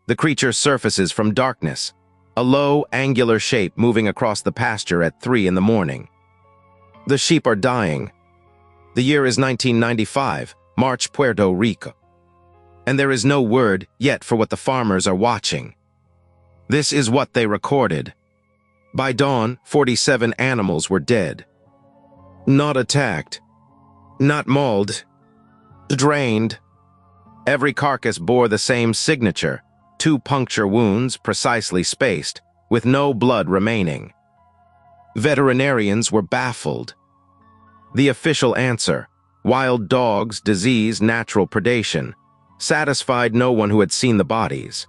The creature surfaces from darkness, a low, angular shape moving across the pasture at 3 in the morning. The sheep are dying. The year is 1995, March, Puerto Rico. And there is no word yet for what the farmers are watching. This is what they recorded. By dawn, 47 animals were dead. Not attacked. Not mauled. Drained. Every carcass bore the same signature, 2 puncture wounds precisely spaced, with no blood remaining. Veterinarians were baffled. The official answer, wild dogs, disease, natural predation, satisfied no one who had seen the bodies.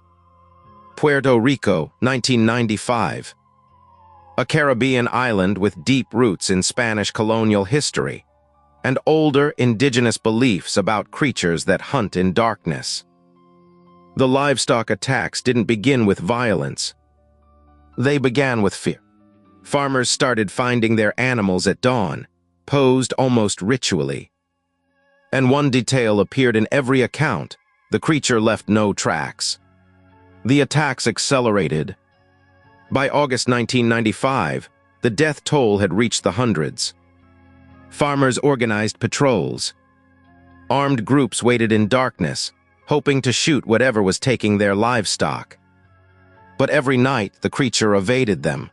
Puerto Rico, 1995. A Caribbean island with deep roots in Spanish colonial history and older indigenous beliefs about creatures that hunt in darkness. The livestock attacks didn't begin with violence. They began with fear. Farmers started finding their animals at dawn, posed almost ritually. And one detail appeared in every account: the creature left no tracks. The attacks accelerated. By August 1995, the death toll had reached the hundreds. Farmers organized patrols. Armed groups waited in darkness, hoping to shoot whatever was taking their livestock. But every night, the creature evaded them.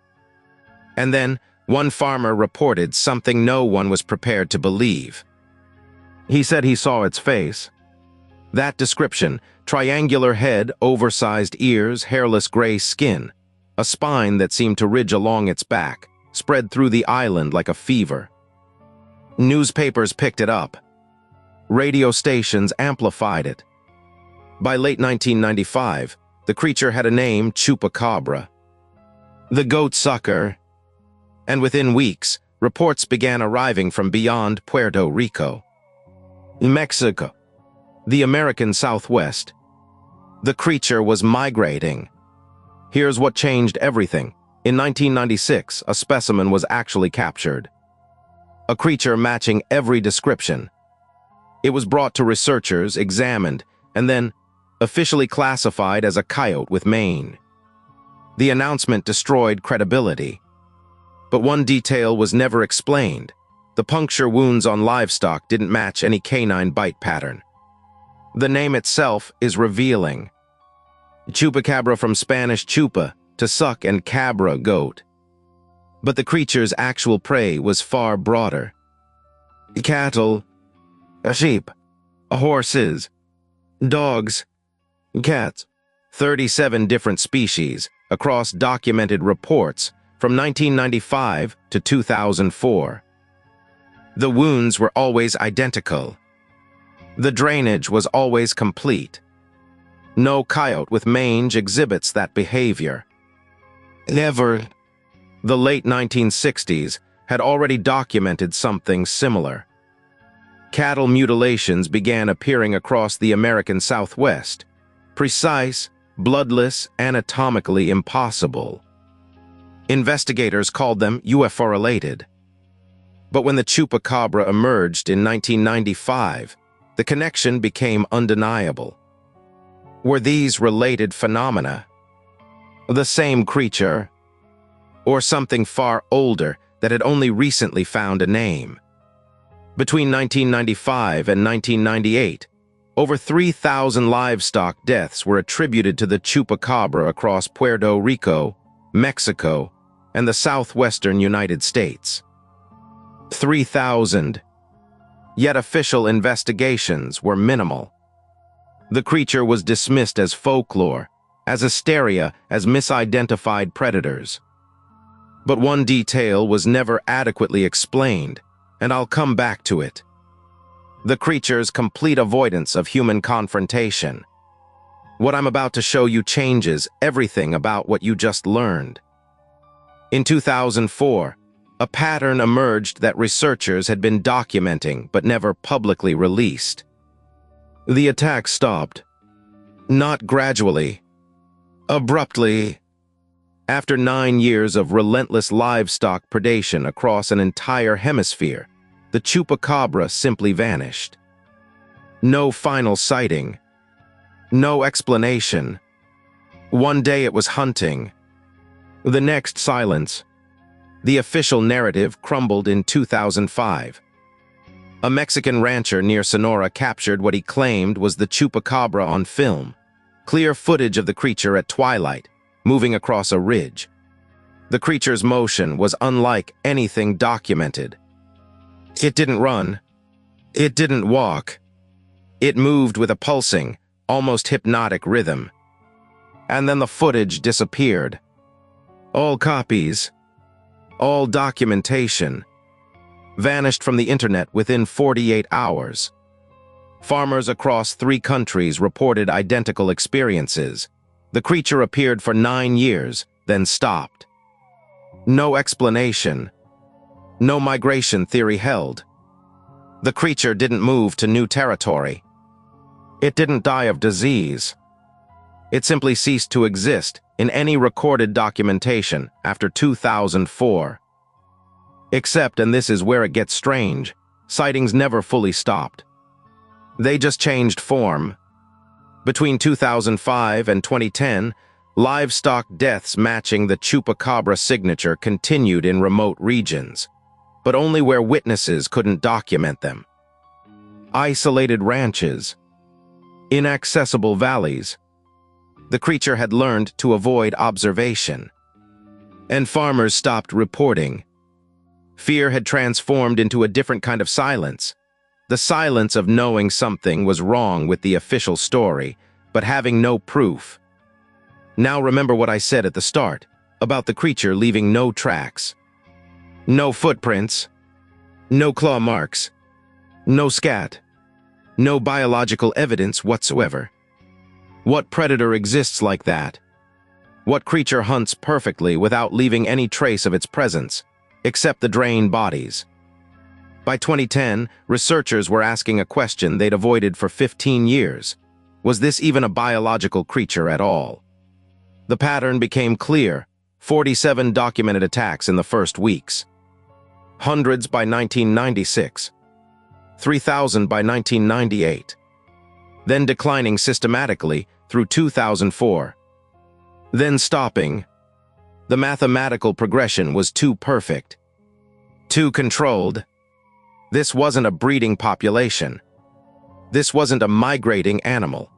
And then, one farmer reported something no one was prepared to believe. He said he saw its face. That description: triangular head, oversized ears, hairless gray skin, a spine that seemed to ridge along its back, spread through the island like a fever. Newspapers picked it up. Radio stations amplified it. By late 1995, the creature had a name: Chupacabra, the goat sucker. And within weeks, reports began arriving from beyond Puerto Rico. Mexico, the American Southwest. The creature was migrating. Here's what changed everything. In 1996, a specimen was actually captured. A creature matching every description. It was brought to researchers, examined, and then officially classified as a coyote with mane. The announcement destroyed credibility. But one detail was never explained: the puncture wounds on livestock didn't match any canine bite pattern. The name itself is revealing. Chupacabra, from Spanish chupa, to suck, and cabra, goat. But the creature's actual prey was far broader. Cattle, sheep, horses, dogs, cats. 37 different species across documented reports from 1995 to 2004. The wounds were always identical. The drainage was always complete. No coyote with mange exhibits that behavior. Never. The late 1960s had already documented something similar. Cattle mutilations began appearing across the American Southwest. Precise, bloodless, anatomically impossible. Investigators called them UFO-related. But when the Chupacabra emerged in 1995, the connection became undeniable. Were these related phenomena? The same creature? Or something far older that had only recently found a name? Between 1995 and 1998, over 3,000 livestock deaths were attributed to the Chupacabra across Puerto Rico, Mexico, and the southwestern United States. 3,000. Yet official investigations were minimal. The creature was dismissed as folklore, as hysteria, as misidentified predators. But one detail was never adequately explained, and I'll come back to it: the creature's complete avoidance of human confrontation. What I'm about to show you changes everything about what you just learned. In 2004, a pattern emerged that researchers had been documenting but never publicly released. The attack stopped. Not gradually. Abruptly. After 9 years of relentless livestock predation across an entire hemisphere, the Chupacabra simply vanished. No final sighting. No explanation. One day it was hunting. The next, silence. The official narrative crumbled in 2005. A Mexican rancher near Sonora captured what he claimed was the Chupacabra on film. Clear footage of the creature at twilight, moving across a ridge. The creature's motion was unlike anything documented. It didn't run. It didn't walk. It moved with a pulsing, almost hypnotic rhythm. And then the footage disappeared. All copies, all documentation, vanished from the internet within 48 hours. Farmers across 3 countries reported identical experiences. The creature appeared for 9 years, then stopped. No explanation. No migration theory held. The creature didn't move to new territory. It didn't die of disease. It simply ceased to exist in any recorded documentation after 2004. Except, and this is where it gets strange, sightings never fully stopped. They just changed form. Between 2005 and 2010, livestock deaths matching the Chupacabra signature continued in remote regions, but only where witnesses couldn't document them. Isolated ranches, inaccessible valleys. The creature had learned to avoid observation, and farmers stopped reporting. Fear had transformed into a different kind of silence. The silence of knowing something was wrong with the official story, but having no proof. Now remember what I said at the start, about the creature leaving no tracks. No footprints, no claw marks, no scat, no biological evidence whatsoever. What predator exists like that? What creature hunts perfectly without leaving any trace of its presence, except the drained bodies? By 2010, researchers were asking a question they'd avoided for 15 years. Was this even a biological creature at all? The pattern became clear: 47 documented attacks in the first weeks. Hundreds by 1996. 3,000 by 1998. Then declining systematically through 2004. Then stopping. The mathematical progression was too perfect. Too controlled. This wasn't a breeding population. This wasn't a migrating animal.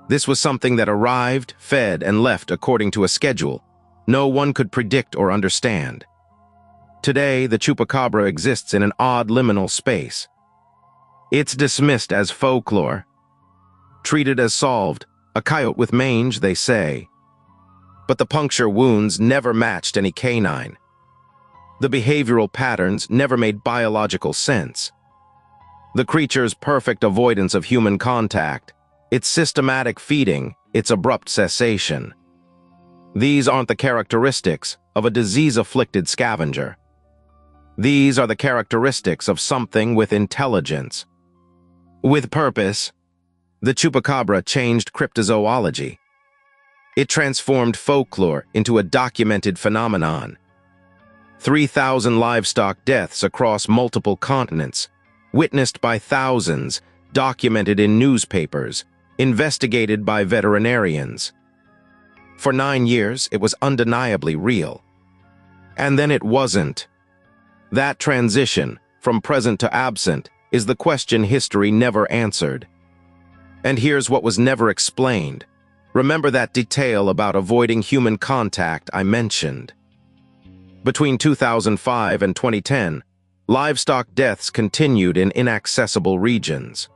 This was something that arrived, fed, and left according to a schedule no one could predict or understand. Today, the Chupacabra exists in an odd liminal space. It's dismissed as folklore, treated as solved, a coyote with mange, they say. But the puncture wounds never matched any canine. The behavioral patterns never made biological sense. The creature's perfect avoidance of human contact, its systematic feeding, its abrupt cessation. These aren't the characteristics of a disease-afflicted scavenger. These are the characteristics of something with intelligence. With purpose. The Chupacabra changed cryptozoology. It transformed folklore into a documented phenomenon. 3,000 livestock deaths across multiple continents, witnessed by thousands, documented in newspapers, investigated by veterinarians. For 9 years, it was undeniably real. And then it wasn't. That transition, from present to absent, is the question history never answered. And here's what was never explained. Remember that detail about avoiding human contact I mentioned? Between 2005 and 2010, livestock deaths continued in inaccessible regions.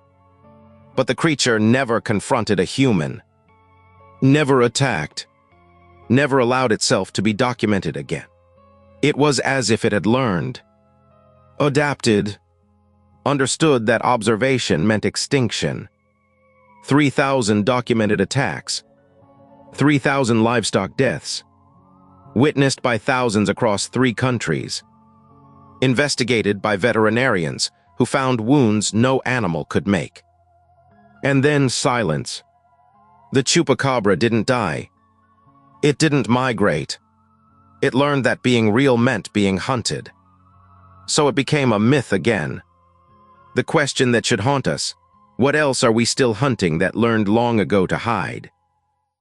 But the creature never confronted a human, never attacked, never allowed itself to be documented again. It was as if it had learned, adapted, understood that observation meant extinction. 3,000 documented attacks, 3,000 livestock deaths, witnessed by thousands across 3 countries, investigated by veterinarians who found wounds no animal could make. And then silence. The Chupacabra didn't die. It didn't migrate. It learned that being real meant being hunted. So it became a myth again. The question that should haunt us: what else are we still hunting that learned long ago to hide?